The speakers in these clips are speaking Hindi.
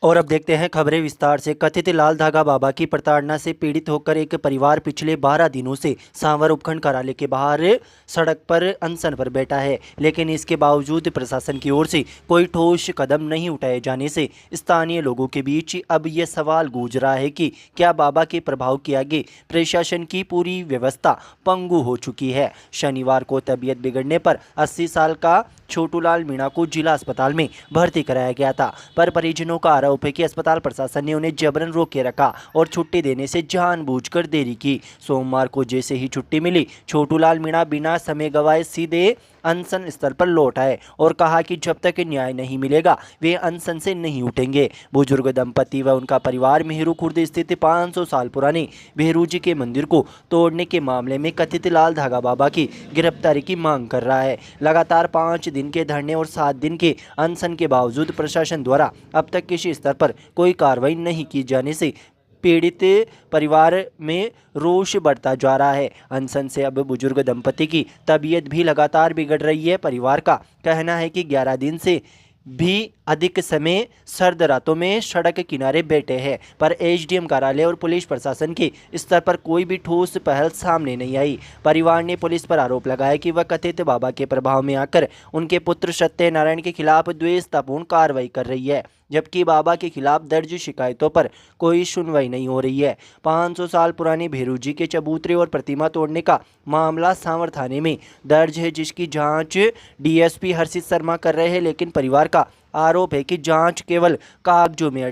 और अब देखते हैं खबरें विस्तार से। कथित लाल धागा बाबा की प्रताड़ना से पीड़ित होकर एक परिवार पिछले 12 दिनों से सांवर उपखंड कार्यालय के बाहर सड़क पर अनशन पर बैठा है, लेकिन इसके बावजूद प्रशासन की ओर से कोई ठोस कदम नहीं उठाए जाने से स्थानीय लोगों के बीच अब यह सवाल गूंज रहा है कि क्या बाबा के प्रभाव के आगे प्रशासन की पूरी व्यवस्था पंगु हो चुकी है। शनिवार को तबीयत बिगड़ने पर 80 साल का छोटूलाल मीणा को जिला अस्पताल में भर्ती कराया गया था, पर परिजनों का आरोप है कि अस्पताल प्रशासन ने उन्हें जबरन रोक के रखा और छुट्टी देने से जानबूझकर देरी की। सोमवार को जैसे ही छुट्टी मिली, छोटूलाल मीणा बिना समय गवाए सीधे अनशन स्थल पर लौट आए और कहा कि जब तक न्याय नहीं मिलेगा वे अनशन से नहीं उठेंगे। बुजुर्ग दंपति व उनका परिवार मेहरू खुर्द स्थित 500 साल पुराने भेरू जी के मंदिर को तोड़ने के मामले में कथित लाल धागा बाबा की गिरफ्तारी की मांग कर रहा है। लगातार 5 दिन के धरने और 7 दिन के अनशन के बावजूद प्रशासन द्वारा अब तक किसी स्तर पर कोई कार्रवाई नहीं की जाने से पीड़ित परिवार में रोष बढ़ता जा रहा है। अनशन से अब बुजुर्ग दंपति की तबीयत भी लगातार बिगड़ रही है। परिवार का कहना है कि 11 दिन से भी अधिक समय सर्द रातों में सड़क किनारे बैठे हैं, पर एसडीएम कार्यालय और पुलिस प्रशासन के स्तर पर कोई भी ठोस पहल सामने नहीं आई। परिवार ने पुलिस पर आरोप लगाया कि वह कथित बाबा के प्रभाव में आकर उनके पुत्र सत्यनारायण के खिलाफ द्वेषतापूर्ण कार्रवाई कर रही है, जबकि बाबा के खिलाफ दर्ज शिकायतों पर कोई सुनवाई नहीं हो रही है। 500 साल पुराने भेरू जी के चबूतरे और प्रतिमा तोड़ने का मामला सांवर थाने में दर्ज है, जिसकी जांच डीएसपी हर्षित शर्मा कर रहे हैं, लेकिन परिवार का आरोप है कि जांच केवल कागजों में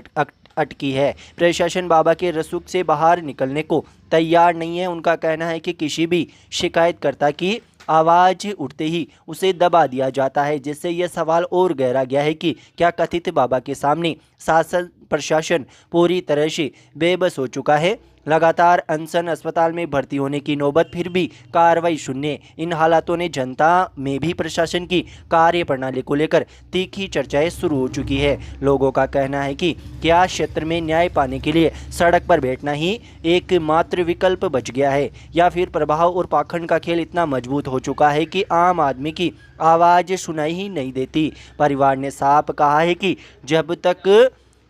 अटकी है। प्रशासन बाबा के रसूख से बाहर निकलने को तैयार नहीं है। उनका कहना है कि किसी भी शिकायतकर्ता की आवाज़ उठते ही उसे दबा दिया जाता है, जिससे यह सवाल और गहरा गया है कि क्या कथित बाबा के सामने शासन प्रशासन पूरी तरह से बेबस हो चुका है। लगातार अनशन, अस्पताल में भर्ती होने की नौबत, फिर भी कार्रवाई शून्य। इन हालातों ने जनता में भी प्रशासन की कार्य प्रणाली को लेकर तीखी चर्चाएं शुरू हो चुकी है। लोगों का कहना है कि क्या क्षेत्र में न्याय पाने के लिए सड़क पर बैठना ही एकमात्र विकल्प बच गया है, या फिर प्रभाव और पाखंड का खेल इतना मजबूत हो चुका है कि आम आदमी की आवाज़ सुनाई ही नहीं देती। परिवार ने साफ कहा है कि जब तक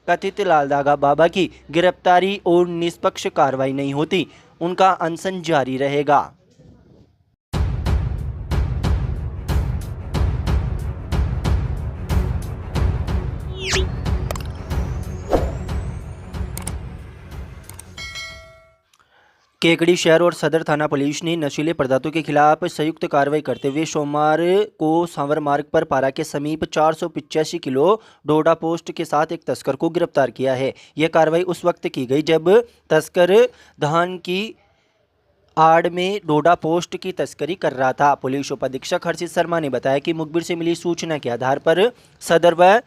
कथित लाल धागा बाबा की गिरफ्तारी और निष्पक्ष कार्रवाई नहीं होती, उनका अनशन जारी रहेगा। केकड़ी शहर और सदर थाना पुलिस ने नशीले पदार्थों के खिलाफ संयुक्त कार्रवाई करते हुए सोमवार को सांवर मार्ग पर पारा के समीप 485 किलो डोडा पोस्ट के साथ एक तस्कर को गिरफ्तार किया है। यह कार्रवाई उस वक्त की गई जब तस्कर धान की आड़ में डोडा पोस्ट की तस्करी कर रहा था। पुलिस उपाधीक्षक हर्षित शर्मा ने बताया कि मुखबिर से मिली सूचना के आधार पर सदर व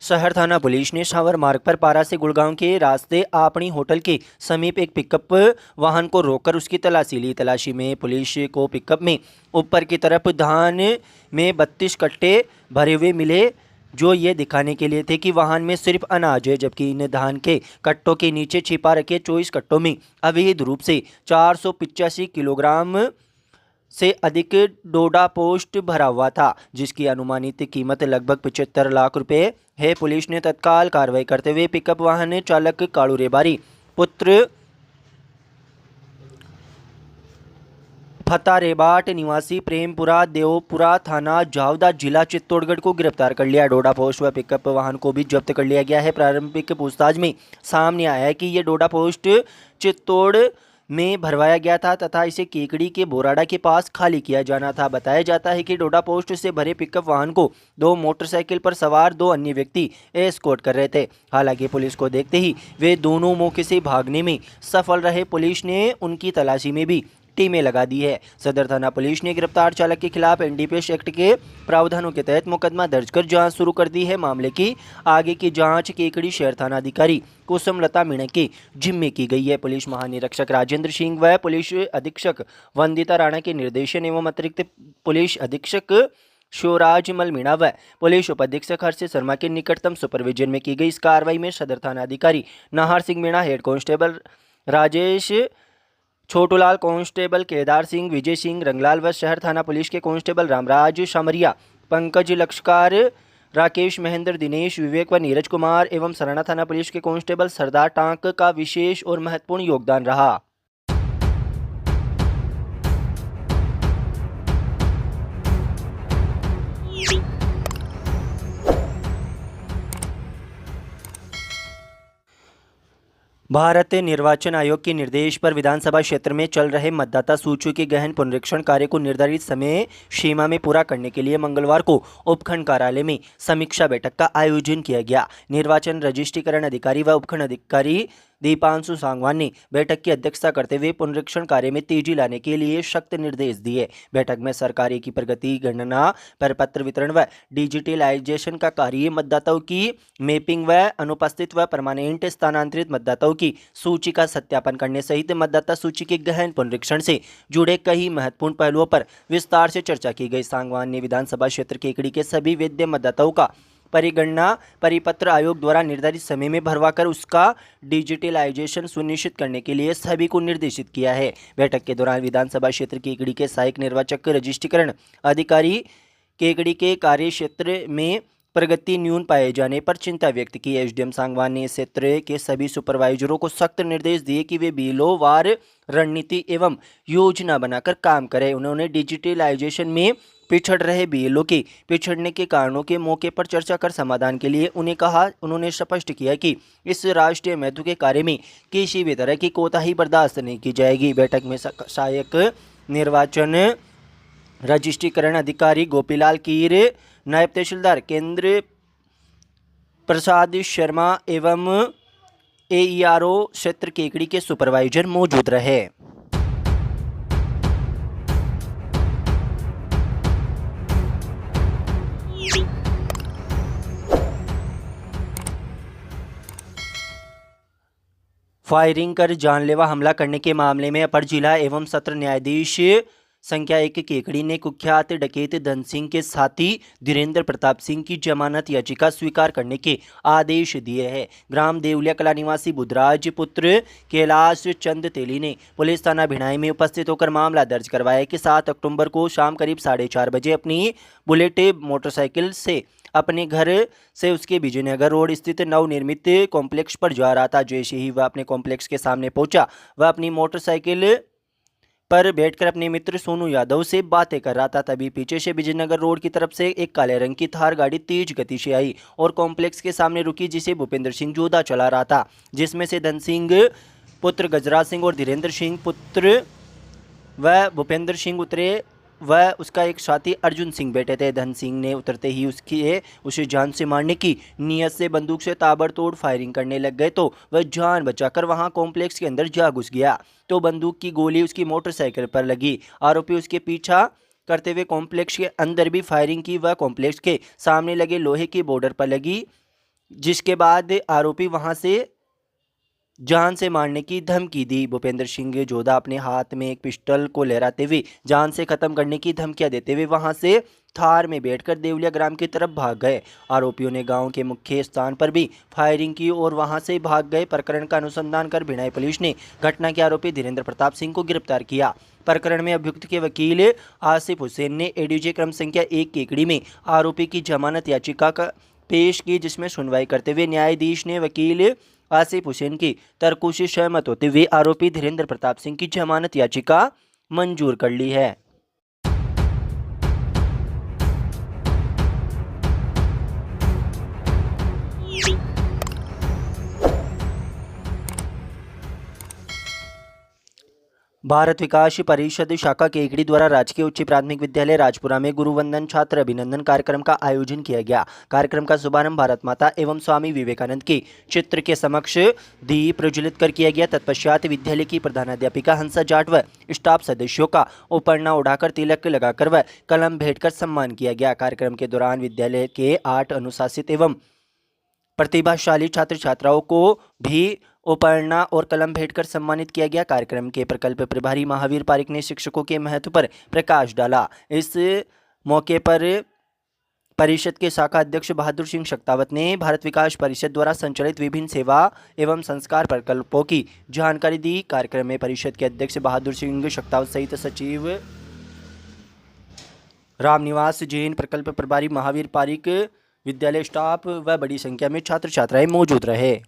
शहर थाना पुलिस ने सांवर मार्ग पर पारा से गुड़गांव के रास्ते आपणी होटल के समीप एक पिकअप वाहन को रोककर उसकी तलाशी ली। तलाशी में पुलिस को पिकअप में ऊपर की तरफ धान में 32 कट्टे भरे हुए मिले, जो ये दिखाने के लिए थे कि वाहन में सिर्फ अनाज है, जबकि इन धान के कट्टों के नीचे छिपा रखे 24 कट्टों में अवैध रूप से 485 किलोग्राम से अधिक डोडा पोस्ट भरा हुआ था, जिसकी अनुमानित कीमत लगभग 75 लाख रुपए है। पुलिस ने तत्काल कार्रवाई करते हुए पिकअप वाहन चालक कालू रेबारी पुत्र फतारेबाट निवासी प्रेमपुरा देवपुरा थाना जावदा जिला चित्तौड़गढ़ को गिरफ्तार कर लिया। डोडा पोस्ट व पिकअप वाहन को भी जब्त कर लिया गया है। प्रारंभिक पूछताछ में सामने आया है कि ये डोडा पोस्ट चित्तौड़ में भरवाया गया था तथा इसे केकड़ी के बोराड़ा के पास खाली किया जाना था। बताया जाता है कि डोडा पोस्ट से भरे पिकअप वाहन को 2 मोटरसाइकिल पर सवार 2 अन्य व्यक्ति एस्कॉर्ट कर रहे थे। हालांकि पुलिस को देखते ही वे दोनों मौके से भागने में सफल रहे। पुलिस ने उनकी तलाशी में भी टीमें लगा दी है। सदर थाना पुलिस ने गिरफ्तार चालक के खिलाफ एनडीपीएस एक्ट के प्रावधानों के तहत मुकदमा दर्ज कर जांच शुरू कर दी है। मामले की आगे की जांच केकड़ी शहर थाना अधिकारी कुसुमलता मीणा के जिम्मे की गई है। पुलिस महानिरीक्षक राजेंद्र सिंह व पुलिस अधीक्षक वंदिता राणा के निर्देशन एवं अतिरिक्त पुलिस अधीक्षक शिवराजमल मीणा व पुलिस उपाधीक्षक हर्षित शर्मा के निकटतम सुपरविजन में की गई इस कार्रवाई में सदर थाना अधिकारी Nahar Singh Meena, head constable Rajesh Chhotulal, constable Kedar Singh, Vijay Singh Ranglal व शहर थाना पुलिस के कांस्टेबल रामराज शामरिया, पंकज लक्षकार, राकेश, महेंद्र, दिनेश, विवेक व नीरज कुमार एवं सराना थाना पुलिस के कांस्टेबल सरदार टांक का विशेष और महत्वपूर्ण योगदान रहा। भारत निर्वाचन आयोग के निर्देश पर विधानसभा क्षेत्र में चल रहे मतदाता सूची के गहन पुनरीक्षण कार्य को निर्धारित समय सीमा में पूरा करने के लिए मंगलवार को उपखंड कार्यालय में समीक्षा बैठक का आयोजन किया गया। निर्वाचन रजिस्ट्रीकरण अधिकारी व उपखंड अधिकारी दीपांशु सांगवान ने बैठक की अध्यक्षता करते हुए पुनरीक्षण कार्य में तेजी लाने के लिए सख्त निर्देश दिए। बैठक में सरकारी की प्रगति, गणना, प्रपत्र वितरण व डिजिटलाइजेशन का कार्य, मतदाताओं की मैपिंग व अनुपस्थित व परमानेंट स्थानांतरित मतदाताओं की सूची का सत्यापन करने सहित मतदाता सूची के गहन पुनरीक्षण से जुड़े कई महत्वपूर्ण पहलुओं पर विस्तार से चर्चा की गई। सांगवान ने विधानसभा क्षेत्र केकड़ी के सभी वैध मतदाताओं का परिगणना परिपत्र आयोग द्वारा निर्धारित समय में भरवाकर उसका डिजिटलाइजेशन सुनिश्चित करने के लिए सभी को निर्देशित किया है। बैठक के दौरान विधानसभा क्षेत्र केकड़ी के सहायक निर्वाचक रजिस्ट्रीकरण अधिकारी केकड़ी के कार्य क्षेत्र में प्रगति न्यून पाए जाने पर चिंता व्यक्त की। एसडीएम सांगवान ने क्षेत्र के सभी सुपरवाइजरों को सख्त निर्देश दिए कि वे बीएलओ वार रणनीति एवं योजना बनाकर काम करें। उन्होंने डिजिटलाइजेशन में पिछड़ रहे बीएलओ के पिछड़ने के कारणों के मौके पर चर्चा कर समाधान के लिए उन्होंने स्पष्ट किया कि इस राष्ट्रीय महत्व के कार्य में किसी भी तरह की कोताही बर्दाश्त नहीं की जाएगी। बैठक में सहायक निर्वाचन रजिस्ट्रीकरण अधिकारी गोपीलाल कीर, नायब तहसीलदार केंद्र प्रसाद शर्मा एवं एईआरओ क्षेत्र केकड़ी के सुपरवाइजर मौजूद रहे। फायरिंग कर जानलेवा हमला करने के मामले में अपर जिला एवं सत्र न्यायाधीश संख्या 1 केकड़ी ने कुख्यात डकैत धन सिंह के साथी धीरेन्द्र प्रताप सिंह की जमानत याचिका स्वीकार करने के आदेश दिए हैं। ग्राम देवलिया कला निवासी बुधराज पुत्र कैलाश चंद तेली ने पुलिस थाना भिणाई में उपस्थित होकर मामला दर्ज करवाया कि 7 अक्टूबर को शाम करीब 4:30 बजे अपनी बुलेट मोटरसाइकिल से अपने घर से उसके विजयनगर रोड स्थित नवनिर्मित कॉम्प्लेक्स पर जा रहा था। जैसे ही वह अपने कॉम्प्लेक्स के सामने पहुंचा, वह अपनी मोटरसाइकिल पर बैठकर अपने मित्र सोनू यादव से बातें कर रहा था। तभी पीछे से विजयनगर रोड की तरफ से एक काले रंग की थार गाड़ी तेज गति से आई और कॉम्प्लेक्स के सामने रुकी, जिसे भूपेंद्र सिंह जोधा चला रहा था। जिसमें से धन सिंह पुत्र गजराज सिंह और धीरेन्द्र सिंह पुत्र व भूपेंद्र सिंह उतरे। वह उसका एक साथी अर्जुन सिंह बैठे थे। धन सिंह ने उतरते ही उसे जान से मारने की नीयत से बंदूक से ताबड़तोड़ फायरिंग करने लग गए, तो वह जान बचाकर वहां कॉम्प्लेक्स के अंदर जा घुस गया तो बंदूक की गोली उसकी मोटरसाइकिल पर लगी। आरोपी उसके पीछा करते हुए कॉम्प्लेक्स के अंदर भी फायरिंग की। वह कॉम्प्लेक्स के सामने लगे लोहे की बॉर्डर पर लगी, जिसके बाद आरोपी वहां से जान से मारने की धमकी दी। भूपेंद्र सिंह जोधा अपने हाथ में एक पिस्टल को लहराते हुए जान से खत्म करने की धमकियां देते हुए वहां से थार में बैठकर देवलिया ग्राम की तरफ भाग गए। आरोपियों ने गांव के मुख्य स्थान पर भी फायरिंग की और वहां से भाग गए। प्रकरण का अनुसंधान कर भिणाई पुलिस ने घटना के आरोपी धीरेन्द्र प्रताप सिंह को गिरफ्तार किया। प्रकरण में अभियुक्त के वकील आसिफ हुसैन ने एडीजे क्रम संख्या 1 केकड़ी में आरोपी की जमानत याचिका पेश की, जिसमें सुनवाई करते हुए न्यायाधीश ने वकील आसिफ हुसैन की तर्कों से सहमत होते हुए आरोपी धीरेन्द्र प्रताप सिंह की जमानत याचिका मंजूर कर ली है। भारत विकास परिषद शाखा केकड़ी द्वारा राजकीय उच्च प्राथमिक विद्यालय राजपुरा में गुरुवंदन छात्र अभिनंदन कार्यक्रम का आयोजन किया गया। कार्यक्रम का शुभारंभ भारत माता एवं स्वामी विवेकानंद के चित्र के समक्ष दीप प्रज्वलित कर किया गया। तत्पश्चात विद्यालय की प्रधानाध्यापिका हंसा जाट व स्टाफ सदस्यों का उपरना उठाकर तिलक लगाकर व कलम भेंटकर सम्मान किया गया। कार्यक्रम के दौरान विद्यालय के 8 अनुशासित एवं प्रतिभाशाली छात्र छात्राओं को भी उपरना और कलम भेंटकर सम्मानित किया गया। कार्यक्रम के प्रकल्प प्रभारी महावीर पारिक ने शिक्षकों के महत्व पर प्रकाश डाला। इस मौके पर परिषद के शाखा अध्यक्ष बहादुर सिंह शक्तावत ने भारत विकास परिषद द्वारा संचालित विभिन्न सेवा एवं संस्कार प्रकल्पों की जानकारी दी। कार्यक्रम में परिषद के अध्यक्ष बहादुर सिंह शक्तावत सहित सचिव रामनिवास जैन, प्रकल्प प्रभारी महावीर पारिक, विद्यालय स्टाफ व बड़ी संख्या में छात्र छात्राएं मौजूद रहे।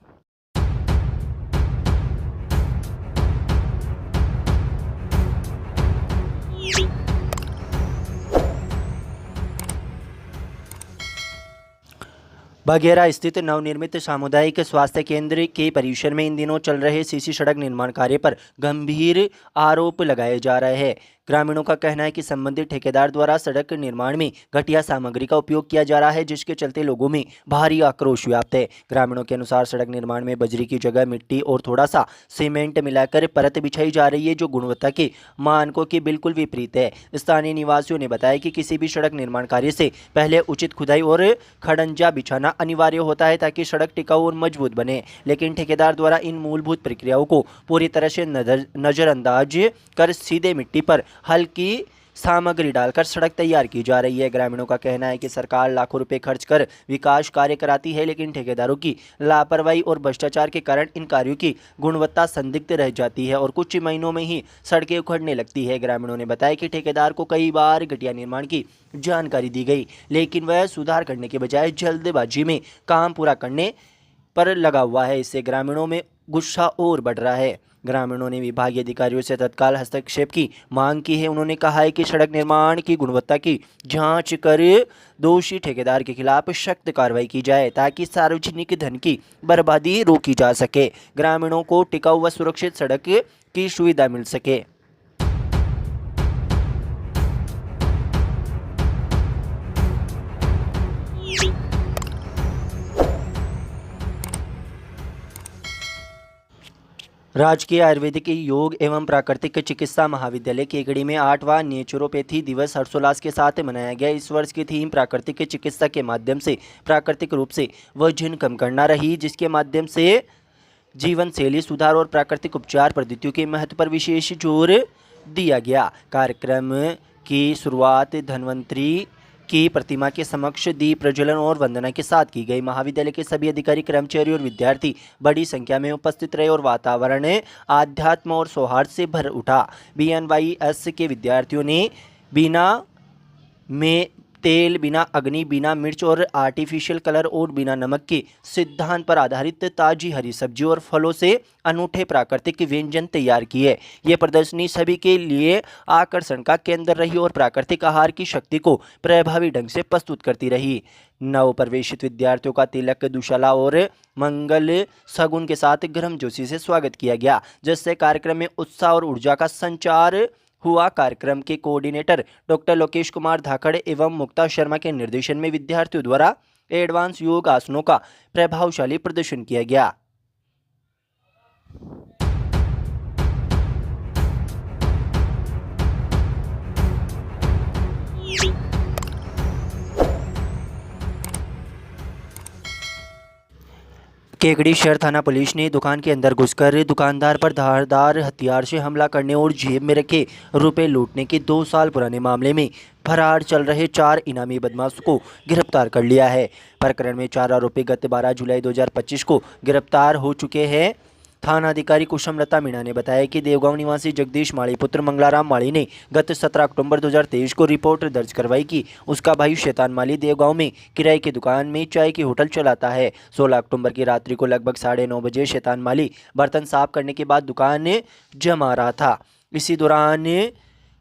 बघेरा स्थित नवनिर्मित सामुदायिक स्वास्थ्य केंद्र के परिसर में इन दिनों चल रहे सीसी सड़क निर्माण कार्य पर गंभीर आरोप लगाए जा रहे हैं। ग्रामीणों का कहना है कि संबंधित ठेकेदार द्वारा सड़क निर्माण में घटिया सामग्री का उपयोग किया जा रहा है, जिसके चलते लोगों में भारी आक्रोश व्याप्त है। ग्रामीणों के अनुसार सड़क निर्माण में बजरी की जगह मिट्टी और थोड़ा सा सीमेंट मिलाकर परत बिछाई जा रही है, जो गुणवत्ता के मानकों के बिल्कुल विपरीत है। स्थानीय निवासियों ने बताया कि किसी भी सड़क निर्माण कार्य से पहले उचित खुदाई और खड़ंजा बिछाना अनिवार्य होता है ताकि सड़क टिकाऊ और मजबूत बने, लेकिन ठेकेदार द्वारा इन मूलभूत प्रक्रियाओं को पूरी तरह से नज़रअंदाज कर सीधे मिट्टी पर हल्की सामग्री डालकर सड़क तैयार की जा रही है। ग्रामीणों का कहना है कि सरकार लाखों रुपए खर्च कर विकास कार्य कराती है, लेकिन ठेकेदारों की लापरवाही और भ्रष्टाचार के कारण इन कार्यों की गुणवत्ता संदिग्ध रह जाती है और कुछ महीनों में ही सड़कें उखड़ने लगती है। ग्रामीणों ने बताया कि ठेकेदार को कई बार घटिया निर्माण की जानकारी दी गई, लेकिन वह सुधार करने के बजाय जल्दबाजी में काम पूरा करने पर लगा हुआ है। इससे ग्रामीणों में गुस्सा और बढ़ रहा है। ग्रामीणों ने विभागीय अधिकारियों से तत्काल हस्तक्षेप की मांग की है। उन्होंने कहा है कि सड़क निर्माण की गुणवत्ता की जांच कर दोषी ठेकेदार के खिलाफ सख्त कार्रवाई की जाए ताकि सार्वजनिक धन की बर्बादी रोकी जा सके, ग्रामीणों को टिकाऊ व सुरक्षित सड़क की सुविधा मिल सके। राजकीय आयुर्वेदिक योग एवं प्राकृतिक चिकित्सा महाविद्यालय केकड़ी में 8वां नेचुरोपैथी दिवस हर्षोल्लास के साथ मनाया गया। इस वर्ष की थीम प्राकृतिक चिकित्सा के माध्यम से प्राकृतिक रूप से वजन कम करना रही, जिसके माध्यम से जीवन शैली सुधार और प्राकृतिक उपचार पद्धतियों के महत्व पर विशेष जोर दिया गया। कार्यक्रम की शुरुआत धन्वंतरी की प्रतिमा के समक्ष दीप प्रज्वलन और वंदना के साथ की गई। महाविद्यालय के सभी अधिकारी, कर्मचारी और विद्यार्थी बड़ी संख्या में उपस्थित रहे और वातावरण आध्यात्म और सौहार्द से भर उठा। BNYS के विद्यार्थियों ने बिना में तेल, बिना अग्नि, बिना मिर्च और आर्टिफिशियल कलर और बिना नमक के सिद्धांत पर आधारित ताजी हरी सब्जी और फलों से अनूठे प्राकृतिक व्यंजन तैयार किए। ये प्रदर्शनी सभी के लिए आकर्षण का केंद्र रही और प्राकृतिक आहार की शक्ति को प्रभावी ढंग से प्रस्तुत करती रही। नव प्रवेशित विद्यार्थियों का तिलक, दुशाला और मंगल शगुन के साथ गर्मजोशी से स्वागत किया गया, जिससे कार्यक्रम में उत्साह और ऊर्जा का संचार हुआ। कार्यक्रम के कोऑर्डिनेटर डॉक्टर लोकेश कुमार धाकड़ एवं मुक्ता शर्मा के निर्देशन में विद्यार्थियों द्वारा एडवांस योग आसनों का प्रभावशाली प्रदर्शन किया गया। केकड़ी शहर थाना पुलिस ने दुकान के अंदर घुसकर दुकानदार पर धारदार हथियार से हमला करने और जेब में रखे रुपए लूटने के 2 साल पुराने मामले में फरार चल रहे 4 इनामी बदमाशों को गिरफ्तार कर लिया है। प्रकरण में 4 आरोपी गत 12 जुलाई 2025 को गिरफ्तार हो चुके हैं। थाना अधिकारी कुसुमलता मीणा ने बताया कि देवगांव निवासी जगदीश माली पुत्र मंगलाराम माली ने गत 17 अक्टूबर 2023 को रिपोर्ट दर्ज करवाई कि उसका भाई शैतान माली देवगांव में किराए की दुकान में चाय की होटल चलाता है। 16 अक्टूबर की रात्रि को लगभग 9:30 बजे शैतान माली बर्तन साफ करने के बाद दुकान जमा रहा था। इसी दौरान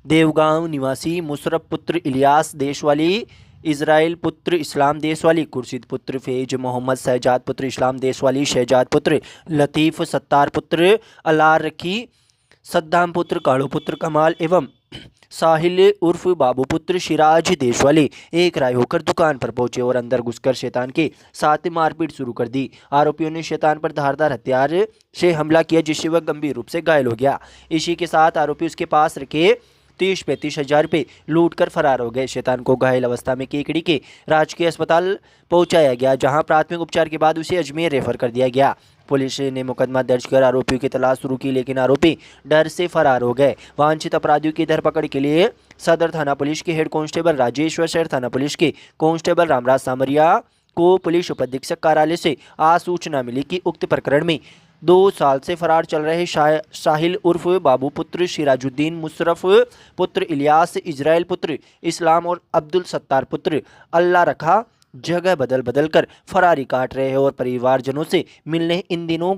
देवगांव निवासी मुशरफ पुत्र इलियास देशवाली, इजराइल पुत्र इस्लाम देशवाली, खुर्शीद पुत्र फैज मोहम्मद, शहजाद पुत्र इस्लाम देशवाली, शहजाद पुत्र लतीफ़, सत्तार पुत्र अलार रखी, सद्दाम पुत्र कालू पुत्र कमाल एवं साहिल उर्फ बाबू पुत्र सिराज देशवाली एक राय होकर दुकान पर पहुंचे और अंदर घुसकर शैतान के साथ मारपीट शुरू कर दी। आरोपियों ने शैतान पर धारदार हथियार से हमला किया, जिससे वह गंभीर रूप से घायल हो गया। इसी के साथ आरोपी उसके पास रखे 30-35 हज़ार रुपये लूट कर फरार हो गए। शैतान को घायल अवस्था में केकड़ी के राजकीय अस्पताल पहुंचाया गया, जहां प्राथमिक उपचार के बाद उसे अजमेर रेफर कर दिया गया। पुलिस ने मुकदमा दर्ज कर आरोपियों की तलाश शुरू की, लेकिन आरोपी डर से फरार हो गए। वांछित अपराधियों की धरपकड़ के लिए सदर थाना पुलिस के हेड कांस्टेबल राजेश व शहर थाना पुलिस के कांस्टेबल रामराज सामरिया को पुलिस उपाधीक्षक कार्यालय से आज सूचना मिली कि उक्त प्रकरण में 2 साल से फरार चल रहे साहिल उर्फ बाबू पुत्र सिराजुद्दीन, मुशरफ पुत्र इलियास, इजराइल पुत्र इस्लाम और अब्दुल सत्तार पुत्र अल्लाह रखा जगह बदल बदल कर फरारी काट रहे हैं और परिवारजनों से मिलने इन दिनों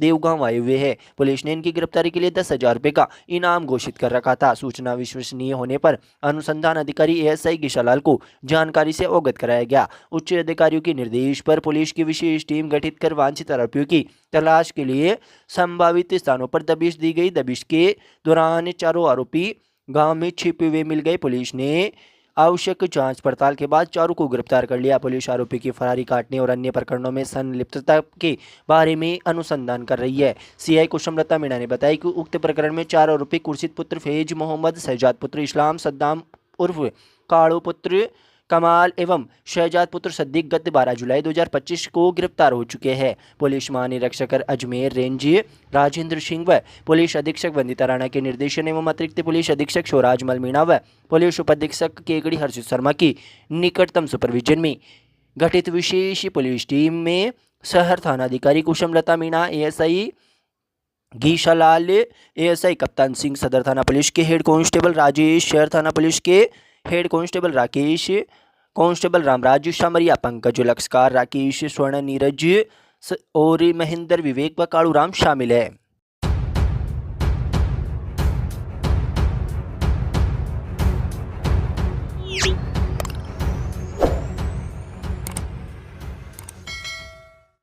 देवगांव आए हुए हैं। पुलिस ने इनकी गिरफ्तारी के लिए 10,000 रुपये का इनाम घोषित कर रखा था। सूचना विश्वसनीय होने पर अनुसंधान अधिकारी एएसआई गिशालाल को जानकारी से अवगत कराया गया। उच्च अधिकारियों के निर्देश पर पुलिस की विशेष टीम गठित कर वांछित आरोपियों की तलाश के लिए संभावित स्थानों पर दबिश दी गई। दबिश के दौरान चारों आरोपी गांव में छिपे हुए मिल गए। पुलिस ने आवश्यक जांच पड़ताल के बाद चारों को गिरफ्तार कर लिया। पुलिस आरोपी की फरारी काटने और अन्य प्रकरणों में संलिप्तता के बारे में अनुसंधान कर रही है। सीआई कुशमलता मीणा ने बताया कि उक्त प्रकरण में 4 आरोपी खुर्शीद पुत्र फैज मोहम्मद, शहजाद पुत्र इस्लाम, सद्दाम उर्फ काड़ू पुत्र कमाल एवं शहजाद पुत्र सद्दीक गत 12 जुलाई 2025 को गिरफ्तार हो चुके हैं। पुलिस महानिरीक्षक अजमेर रेंज राजेंद्र सिंह व पुलिस अधीक्षक वंदिता राणा के निर्देशन एवं अतिरिक्त पुलिस अधीक्षक शोराज मल मीणा व पुलिस उपाधीक्षक केकड़ी हर्षित शर्मा की निकटतम सुपरविजन में गठित विशेष पुलिस टीम में शहर थानाधिकारी कुशमलता मीणा, एएसआई घीशालाल, एएसआई कप्तान सिंह, सदर थाना पुलिस के हेड कांस्टेबल राजेश, शहर थाना पुलिस के head constable Rakesh, constable Ramraj Shamariya, Pankaj Lakshkar, Rakesh Swarn, Neeraj और महेंद्र, विवेक व कालूराम शामिल है।